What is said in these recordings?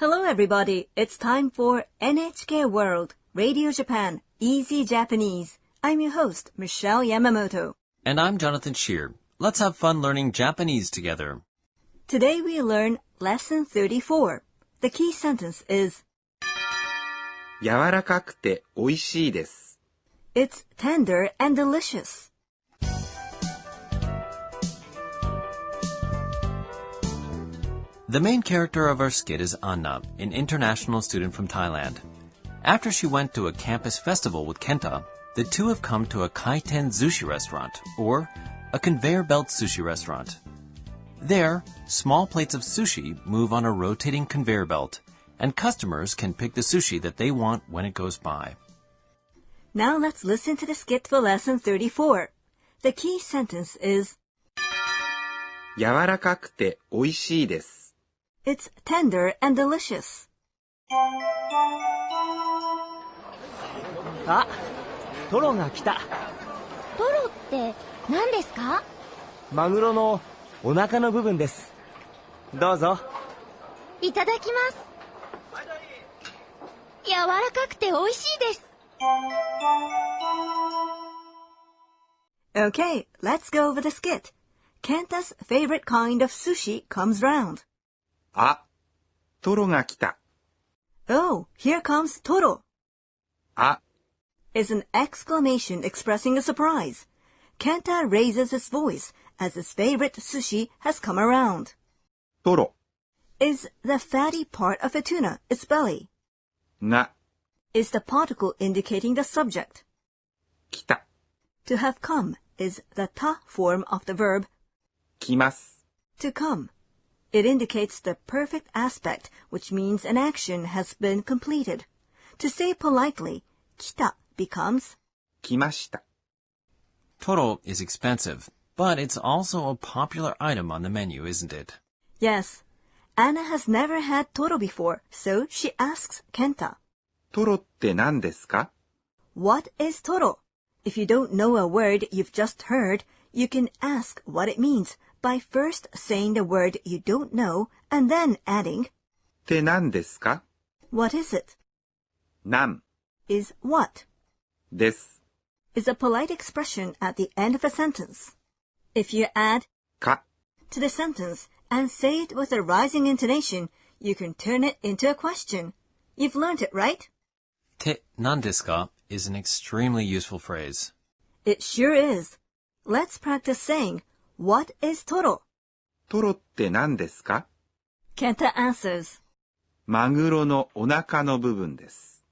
Hello everybody, it's time for NHK World, Radio Japan, Easy Japanese. I'm your host, Michelle Yamamoto. And I'm Jonathan Shear. Let's have fun learning Japanese together. Today we learn Lesson 34. The key sentence is 柔らかくて美味しいです。 It's tender and delicious. The main character of our skit is Anna, an international student from Thailand. After she went to a campus festival with Kenta, the two have come to a kaiten sushi restaurant, or a conveyor belt sushi restaurant. There, small plates of sushi move on a rotating conveyor belt, and customers can pick the sushi that they want when it goes by. Now let's listen to the skit for Lesson 34. The key sentence is 柔らかくて美味しいです。 It's tender and delicious. あ、トロが来た。トロって何ですか？マグロのお腹の部分です。どうぞ。いただきます。柔らかくて美味しいです。Okay, let's go over the skit. Kenta's favorite kind of sushi comes round. あ、トロが来た。 Oh, here comes Toro. あ is an exclamation expressing a surprise. Kenta raises his voice as his favorite sushi has come around. トロ Is the fatty part of a tuna, its belly. が Is the particle indicating the subject. 来た。 To have come is the ta form of the verb 来ます。 to come. It indicates the perfect aspect, which means an action has been completed. To say politely, 来た becomes 来ました。 Toro is expensive, but it's also a popular item on the menu, isn't it? Yes. Anna has never had Toro before, so she asks Kenta. トロって何ですか？ What is Toro? If you don't know a word you've just heard, you can ask what it means by first saying the word you don't know and then adding って何ですか？ what is it? 何 Is what? です。 Is a polite expression at the end of a sentence. If you add か to the sentence and say it with a rising intonation, you can turn it into a question. You've learned it, right? てなんですか is an extremely useful phrase. It sure is. Let's practice saying, what is Toro? トロって何ですか？ Kenta answers, マグロのお腹の部分です。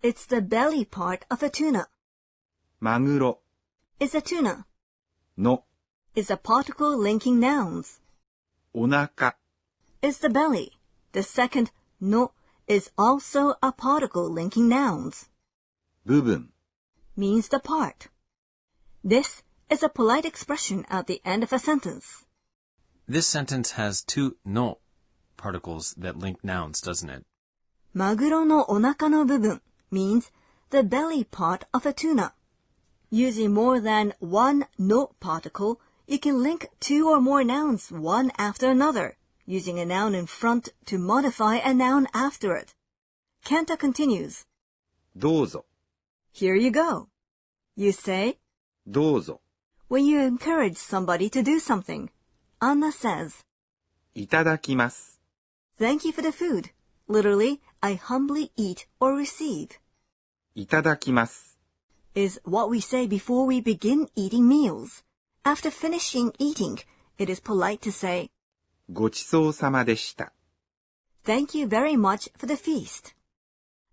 it's the belly part of a tuna. マグロ Is a tuna. の Is a particle linking nouns. お腹 Is the belly. The second no is also a particle linking nouns. 部分 Means the part. This is a polite expression at the end of a sentence. This sentence has two no particles that link nouns, doesn't it? マグロのお腹の部分 means the belly part of a tuna. Using more than one no particle, you can link two or more nouns one after another, using a noun in front to modify a noun after it. Kenta continues, どうぞ here you go. You say, どうぞ when you encourage somebody to do something. Anna says, いただきます。 thank you for the food. Literally, I humbly eat or receive. いただきます。 Is what we say before we begin eating meals. After finishing eating, it is polite to say, ごちそうさまでした。 thank you very much for the feast.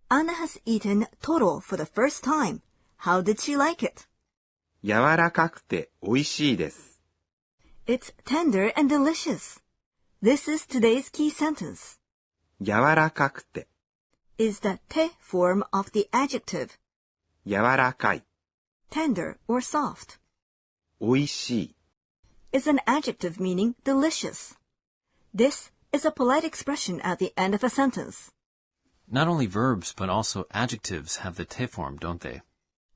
Anna has eaten Toro for the first time. How did she like it? 柔らかくて美味しいです。 It's tender and delicious. This is today's key sentence. 柔らかくて Is the te form of the adjective. 柔らかい Tender or soft. 美味しい Is an adjective meaning delicious. This is a polite expression at the end of a sentence. Not only verbs, but also adjectives have the te form, don't they?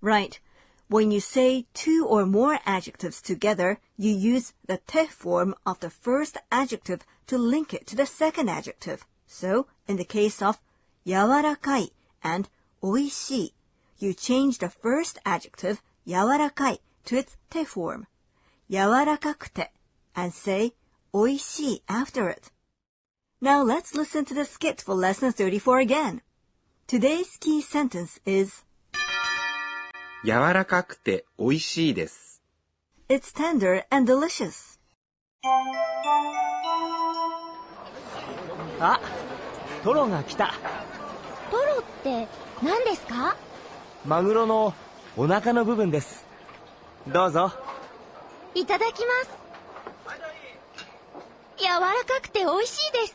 Right. When you say two or more adjectives together, you use the te form of the first adjective to link it to the second adjective. So, in the case of 柔らかい and 美味しい, you change the first adjective 柔らかい to its te form, 柔らかくて, and say 美味しい after it. Now let's listen to the skit for lesson 34 again. Today's key sentence is 柔らかくて美味しいです。It's tender and delicious. あ、トロが来た。トロって何ですか？マグロのお腹の部分です。どうぞ。いただきます。柔らかくて美味しいです。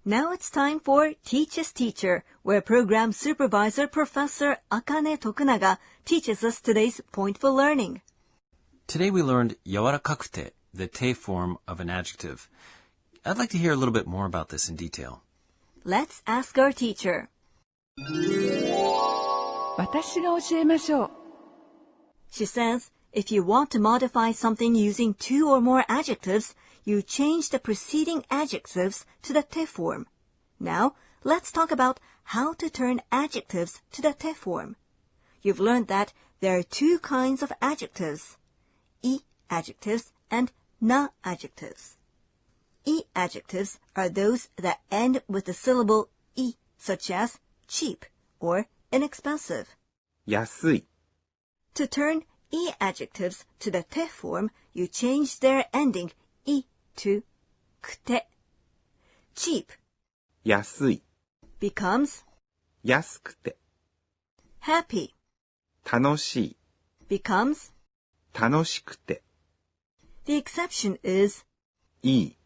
Now it's time for Teach Us Teacher, where Program Supervisor Professor Akane Tokunaga teaches us today's point for learning. Today we learned 柔らかくて, the te form of an adjective. I'd like to hear a little bit more about this in detail. Let's ask our teacher. 私が教えましょう。 She says, if you want to modify something using two or more adjectives, you change the preceding adjectives to the te form. Now, let's talk about how to turn adjectives to the te form. You've learned that there are two kinds of adjectives, い adjectives and な adjectives. い adjectives are those that end with the syllable い, such as cheap or inexpensive. 安い、 To turn い adjectives to the te form, you change their ending い to くて. Cheap 安い、 becomes 安くて、 happy 楽しい、 becomes 楽しくて、 the exception is いい、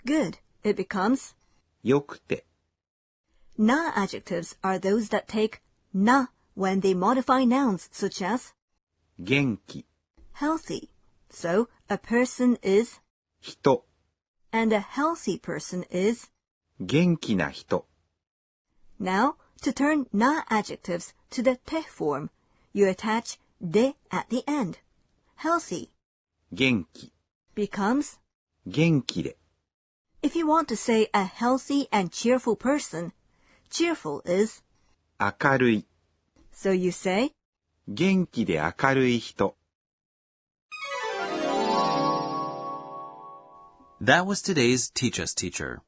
good. It becomes よくて、 na adjectives are those that take na when they modify nouns such as 元気、 healthy. So a person is 人、 and a healthy person is. 元気な人、 Now, to turn na adjectives to the te form, you attach de at the end. Healthy 元気、 becomes. 元気で、 If you want to say a healthy and cheerful person, cheerful is. 明るい、 So you say, 元気で明るい人。 That was today's Teach Us Teacher.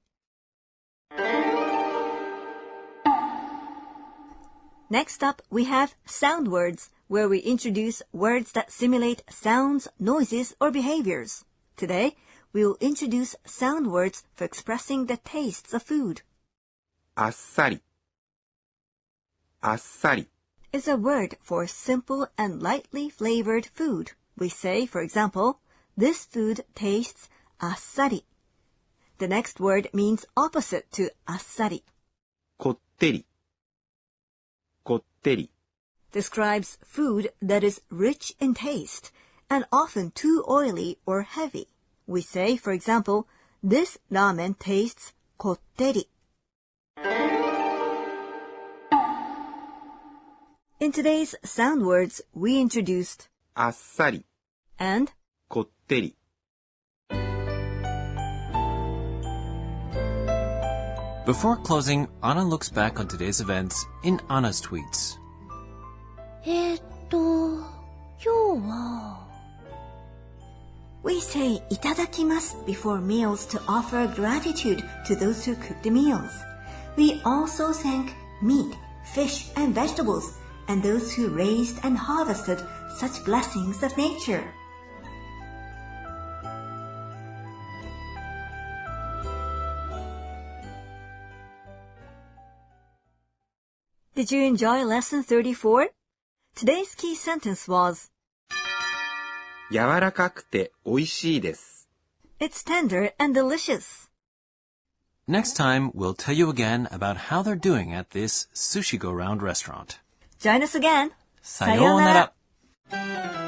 Next up, we have sound words, where we introduce words that simulate sounds, noises, or behaviors. Today, we will introduce sound words for expressing the tastes of food. あっさり、あっさり、 Is a word for simple and lightly flavored food. We say, for example, this food tastes あっさり. The next word means opposite to あっさり. こってり、こってり、 Describes food that is rich in taste and often too oily or heavy. We say, for example, this ramen tastes こってり. In today's sound words, we introduced あっさり、 and こってり。 Before closing, Anna looks back on today's events in Anna's tweets. 今日は We say いただきます before meals to offer gratitude to those who cook the meals. We also thank meat, fish, and vegetables, and those who raised and harvested such blessings of nature. Did you enjoy lesson 34? Today's key sentence was, 柔らかくて美味しいです。 It's tender and delicious. Next time, we'll tell you again about how they're doing at this sushi go-round restaurant. Join us again. さようなら。